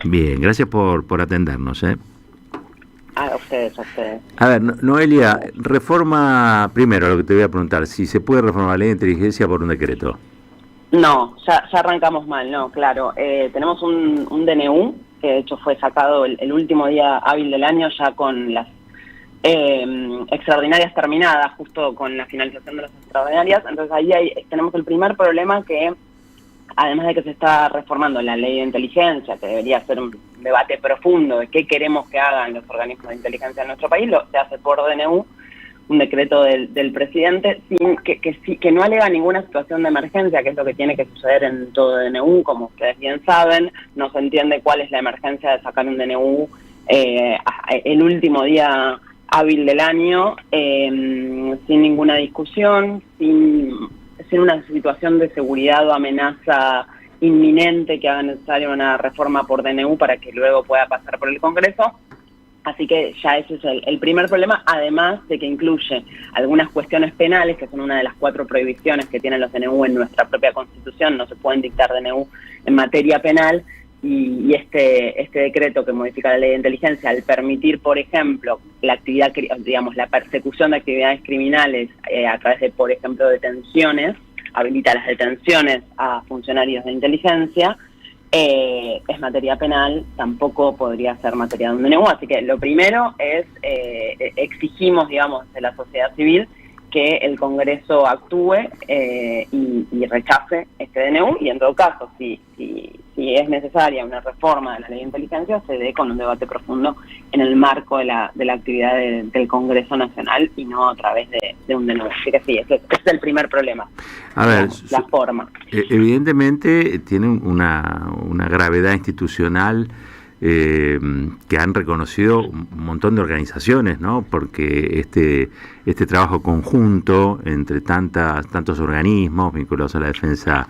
Bien, gracias por atendernos, ¿eh? A ustedes, a ustedes. A ver, Noelia, reforma, primero lo que te voy a preguntar, si se puede reformar la ley de inteligencia por un decreto. No, ya arrancamos mal, no, claro. Tenemos un DNU, que de hecho fue sacado el último día hábil del año, ya con las extraordinarias terminadas, justo con la finalización de las extraordinarias. Entonces ahí tenemos el primer problema, que además de que se está reformando la ley de inteligencia, que debería ser un debate profundo de qué queremos que hagan los organismos de inteligencia en nuestro país, se hace por DNU, un decreto del presidente, sin que no alega ninguna situación de emergencia, que es lo que tiene que suceder en todo DNU, como ustedes bien saben. No se entiende cuál es la emergencia de sacar un DNU el último día hábil del año, sin ninguna discusión, sin una situación de seguridad o amenaza inminente que haga necesaria una reforma por DNU para que luego pueda pasar por el Congreso. Así que ya ese es el primer problema, además de que incluye algunas cuestiones penales, que son una de las 4 prohibiciones que tienen los DNU en nuestra propia Constitución. No se pueden dictar DNU en materia penal, y este decreto que modifica la ley de inteligencia, al permitir, por ejemplo, la actividad, digamos, la persecución de actividades criminales a través de, por ejemplo, detenciones, habilita las detenciones a funcionarios de inteligencia. Es materia penal, tampoco podría ser materia de un DNU. Así que lo primero es, exigimos, digamos, de la sociedad civil que el Congreso actúe y rechace este DNU, y en todo caso, si es necesaria una reforma de la ley de inteligencia, se dé con un debate profundo en el marco de la actividad del Congreso Nacional, y no a través de un DNU. Así que sí, ese es el primer problema. A ver, la forma. Evidentemente tiene una gravedad institucional que han reconocido un montón de organizaciones, ¿no? Porque este trabajo conjunto entre tantos organismos vinculados a la defensa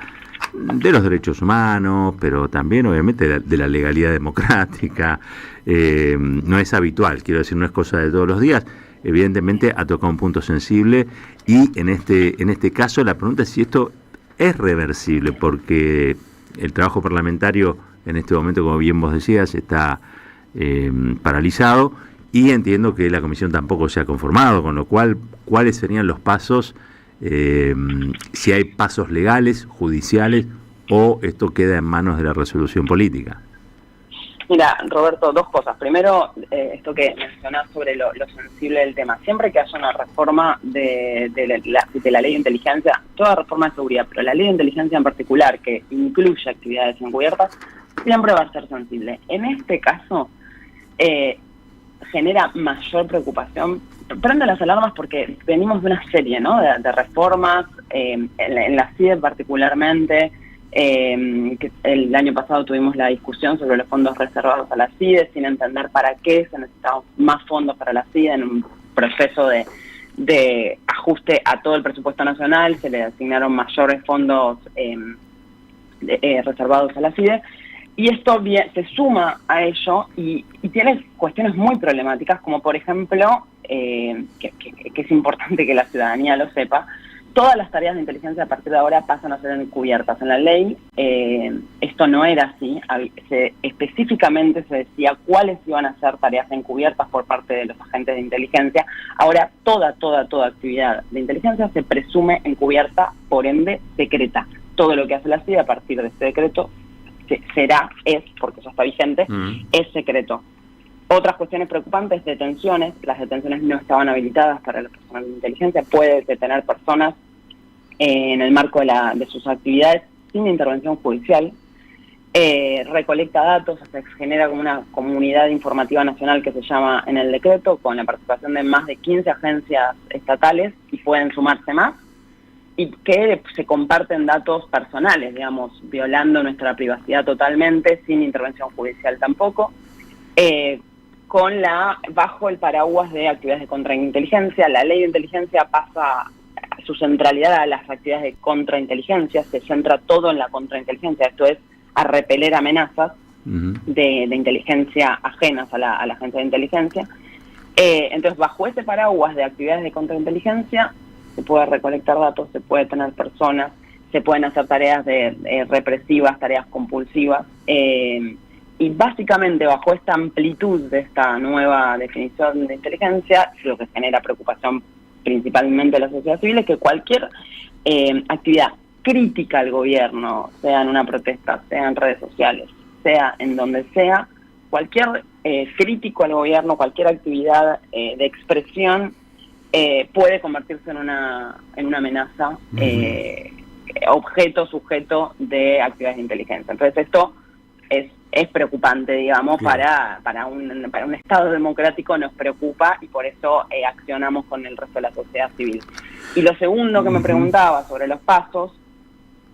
de los derechos humanos, pero también obviamente de la legalidad democrática, no es habitual, quiero decir, no es cosa de todos los días. Evidentemente ha tocado un punto sensible, y en este caso la pregunta es si esto es reversible, porque el trabajo parlamentario en este momento, como bien vos decías, está paralizado, y entiendo que la comisión tampoco se ha conformado, con lo cual, ¿cuáles serían los pasos? Si hay pasos legales, judiciales, o esto queda en manos de la resolución política. Mira, Roberto, 2 cosas. Primero, esto que mencionás sobre lo sensible del tema. Siempre que haya una reforma de la ley de inteligencia, toda reforma de seguridad, pero la ley de inteligencia en particular, que incluye actividades encubiertas, siempre va a ser sensible. En este caso, genera mayor preocupación. Prende las alarmas porque venimos de una serie, ¿no?, de reformas, en la CIDE particularmente. Que el año pasado tuvimos la discusión sobre los fondos reservados a la CIDE, sin entender para qué se necesitaban más fondos para la CIDE en un proceso de ajuste a todo el presupuesto nacional. Se le asignaron mayores fondos reservados a la CIDE, y esto se suma a ello y tiene cuestiones muy problemáticas, como por ejemplo, que es importante que la ciudadanía lo sepa. Todas las tareas de inteligencia a partir de ahora pasan a ser encubiertas. En la ley esto no era así. Específicamente se decía cuáles iban a ser tareas encubiertas por parte de los agentes de inteligencia. Ahora toda actividad de inteligencia se presume encubierta, por ende secreta. Todo lo que hace la CIDE a partir de este decreto porque ya está vigente, es secreto. Otras cuestiones preocupantes: detenciones. Las detenciones no estaban habilitadas para las personas de inteligencia. Puede detener personas en el marco de sus actividades sin intervención judicial. Recolecta datos, se genera como una comunidad informativa nacional que se llama en el decreto, con la participación de más de 15 agencias estatales, y pueden sumarse más, y que se comparten datos personales, digamos, violando nuestra privacidad totalmente, sin intervención judicial tampoco. Bajo el paraguas de actividades de contrainteligencia. La ley de inteligencia pasa su centralidad a las actividades de contrainteligencia, se centra todo en la contrainteligencia, esto es, a repeler amenazas de inteligencia ajenas a la agencia de inteligencia. Entonces, bajo ese paraguas de actividades de contrainteligencia, se puede recolectar datos, se puede tener personas, se pueden hacer tareas represivas, tareas compulsivas, Y básicamente bajo esta amplitud de esta nueva definición de inteligencia, lo que genera preocupación principalmente de la sociedad civil es que cualquier actividad crítica al gobierno, sea en una protesta, sea en redes sociales, sea en donde sea, cualquier crítico al gobierno, cualquier actividad de expresión puede convertirse en una amenaza, sujeto de actividades de inteligencia. Entonces esto es preocupante, digamos, claro. para un Estado democrático nos preocupa y por eso accionamos con el resto de la sociedad civil. Y lo segundo que me preguntaba sobre los pasos,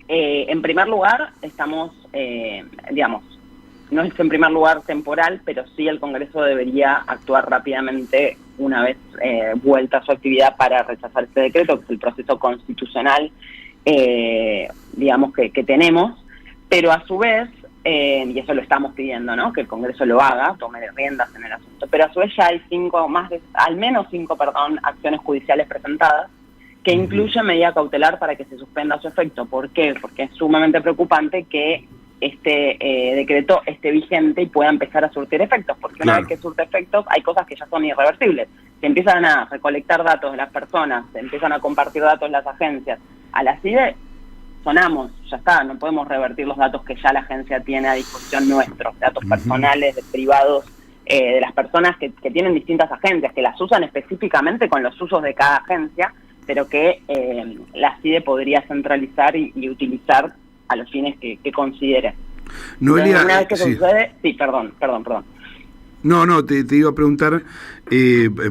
en primer lugar estamos, digamos, no es en primer lugar temporal, pero sí el Congreso debería actuar rápidamente una vez vuelta a su actividad para rechazar este decreto, que es el proceso constitucional, digamos, que tenemos, pero a su vez, y eso lo estamos pidiendo, ¿no?, que el Congreso lo haga, tome riendas en el asunto, pero a su vez ya hay al menos cinco, acciones judiciales presentadas, que incluye medida cautelar para que se suspenda su efecto. ¿Por qué? Porque es sumamente preocupante que este decreto esté vigente y pueda empezar a surtir efectos, porque una vez que surte efectos hay cosas que ya son irreversibles. Se empiezan a recolectar datos de las personas, se empiezan a compartir datos las agencias. A la CIDE sonamos, ya está, no podemos revertir los datos que ya la agencia tiene a disposición nuestros, datos personales, privados, de las personas que tienen distintas agencias, que las usan específicamente con los usos de cada agencia, pero que la CIDE podría centralizar y utilizar a los fines que considere. Noelia, una vez que sucede... Sí, perdón. No, te iba a preguntar,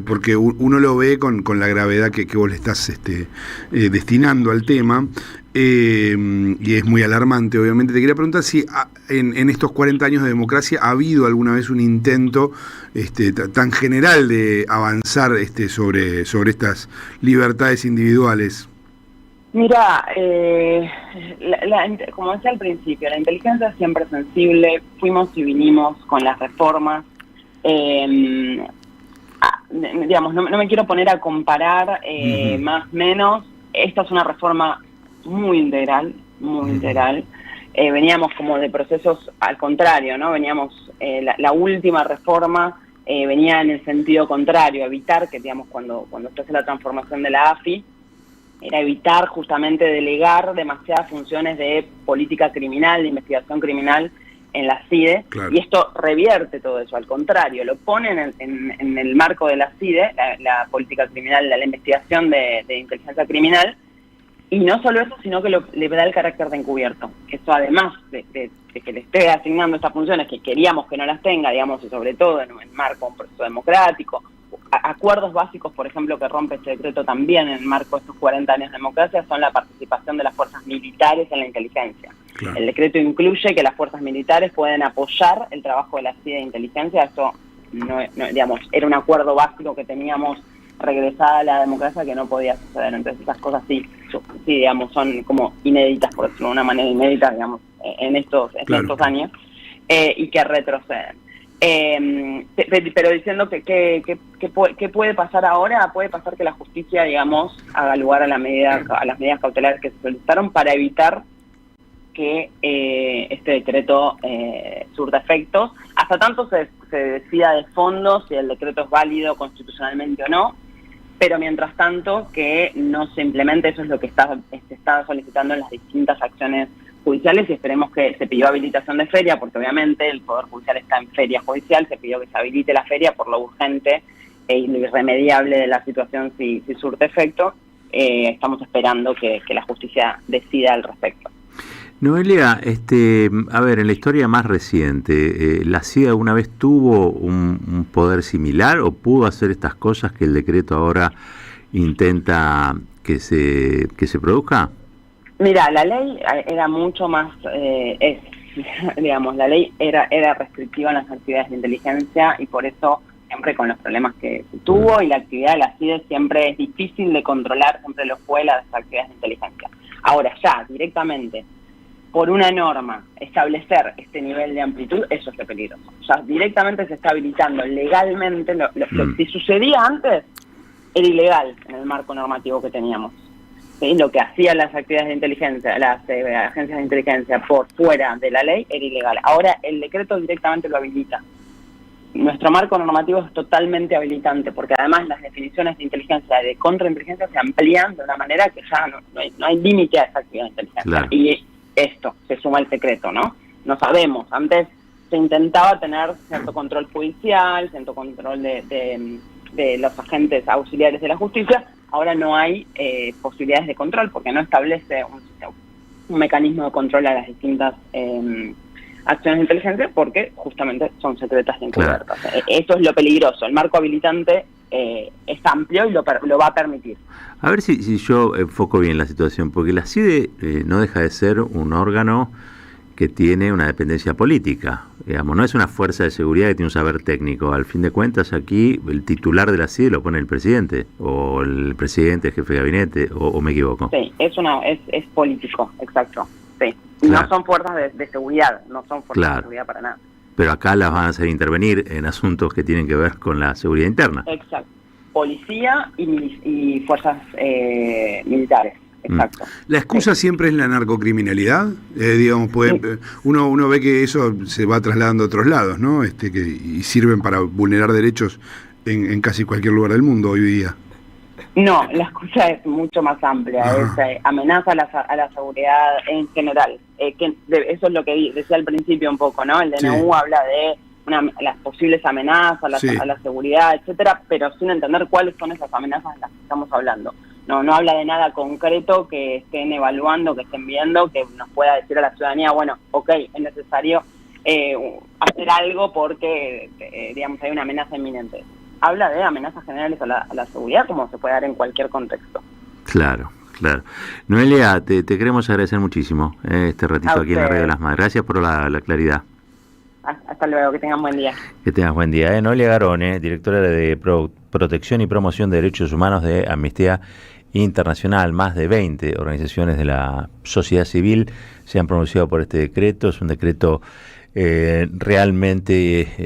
porque uno lo ve con la gravedad que vos le estás destinando al tema, y es muy alarmante, obviamente. Te quería preguntar si en estos 40 años de democracia ha habido alguna vez un intento tan general de avanzar sobre estas libertades individuales. Mira, como decía al principio, la inteligencia es siempre sensible, fuimos y vinimos con las reformas. Digamos, no me quiero poner a comparar más menos. Esta es una reforma muy integral. Veníamos como de procesos al contrario, ¿no? Veníamos, la última reforma venía en el sentido contrario, evitar que, digamos, cuando se hace la transformación de la AFI, era evitar justamente delegar demasiadas funciones de política criminal, de investigación criminal en la CIDE, claro. Y esto revierte todo eso, al contrario, lo pone en el marco de la CIDE, la política criminal, la investigación de inteligencia criminal, y no solo eso, sino que le da el carácter de encubierto. Eso, además de que le esté asignando estas funciones que queríamos que no las tenga, digamos, y sobre todo en el marco de un proceso democrático, acuerdos básicos, por ejemplo, que rompe este decreto también en el marco de estos 40 años de democracia, son la participación de las fuerzas militares en la inteligencia. Claro. El decreto incluye que las fuerzas militares pueden apoyar el trabajo de la CIDE de inteligencia. Eso no, digamos, era un acuerdo básico que teníamos regresada a la democracia que no podía suceder. Entonces esas cosas sí, digamos, son como inéditas, por decirlo de una manera inédita, digamos, en estos años, y que retroceden. Pero diciendo que puede pasar ahora, puede pasar que la justicia, digamos, haga lugar a las medidas cautelares que se solicitaron para evitar que este decreto surta efectos, hasta tanto se decida de fondo si el decreto es válido constitucionalmente o no, pero mientras tanto que no se implemente. Eso es lo que se está solicitando en las distintas acciones judiciales, y esperemos que se pidió habilitación de feria, porque obviamente el Poder Judicial está en feria judicial, se pidió que se habilite la feria por lo urgente e lo irremediable de la situación si surte efecto. Estamos esperando que la justicia decida al respecto. Noelia, a ver, en la historia más reciente, ¿la CIDE alguna vez tuvo un poder similar o pudo hacer estas cosas que el decreto ahora intenta que se produzca? Mira, la ley era mucho más, digamos, la ley era restrictiva en las actividades de inteligencia, y por eso siempre con los problemas que tuvo, y la actividad de la CIDE siempre es difícil de controlar, siempre lo fue las actividades de inteligencia. Ahora ya, directamente, por una norma, establecer este nivel de amplitud, eso es lo peligroso. Ya directamente se está habilitando legalmente, lo que si sucedía antes era ilegal en el marco normativo que teníamos. ¿sí? Lo que hacían las actividades de inteligencia, las agencias de inteligencia por fuera de la ley era ilegal. Ahora el decreto directamente lo habilita. Nuestro marco normativo es totalmente habilitante, porque además las definiciones de inteligencia y de contrainteligencia se amplían de una manera que ya no hay límite a esa actividad de inteligencia. Claro. Y esto se suma al secreto, ¿no? No sabemos. Antes se intentaba tener cierto control judicial, cierto control de los agentes auxiliares de la justicia. Ahora no hay posibilidades de control, porque no establece un mecanismo de control a las distintas acciones de inteligencia, porque justamente son secretas y encubiertas. Claro. Eso es lo peligroso. El marco habilitante es amplio y lo va a permitir. A ver si yo enfoco bien la situación, porque la CIDE no deja de ser un órgano que tiene una dependencia política. Digamos, no es una fuerza de seguridad que tiene un saber técnico. Al fin de cuentas, aquí el titular de la CIDE lo pone el presidente, o el presidente, el jefe de gabinete, o me equivoco. Sí, es político, exacto. Sí. Claro. No son fuerzas de seguridad, no son fuerzas claro. de seguridad para nada. Pero acá las van a hacer intervenir en asuntos que tienen que ver con la seguridad interna. Exacto. Policía y fuerzas militares. Exacto. ¿La excusa siempre es la narcocriminalidad? Digamos, uno ve que eso se va trasladando a otros lados, ¿no? Y sirven para vulnerar derechos en casi cualquier lugar del mundo hoy día. No, la excusa es mucho más amplia. Es amenaza a la seguridad en general. Eso es lo que decía al principio un poco, ¿no? El DNU habla de las posibles amenazas a la seguridad, etcétera, pero sin entender cuáles son esas amenazas de las que estamos hablando. No habla de nada concreto que estén evaluando, que estén viendo, que nos pueda decir a la ciudadanía, bueno, ok, es necesario hacer algo porque, digamos, hay una amenaza inminente. Habla de amenazas generales a la seguridad, como se puede dar en cualquier contexto. Claro. Noelia, te queremos agradecer muchísimo este ratito aquí en la Radio de las Madres. Gracias por la claridad. Hasta luego, que tengan buen día. Que tengas buen día. Noelia Garone, directora de Protección y Promoción de Derechos Humanos de Amnistía Internacional. Más de 20 organizaciones de la sociedad civil se han pronunciado por este decreto. Es un decreto realmente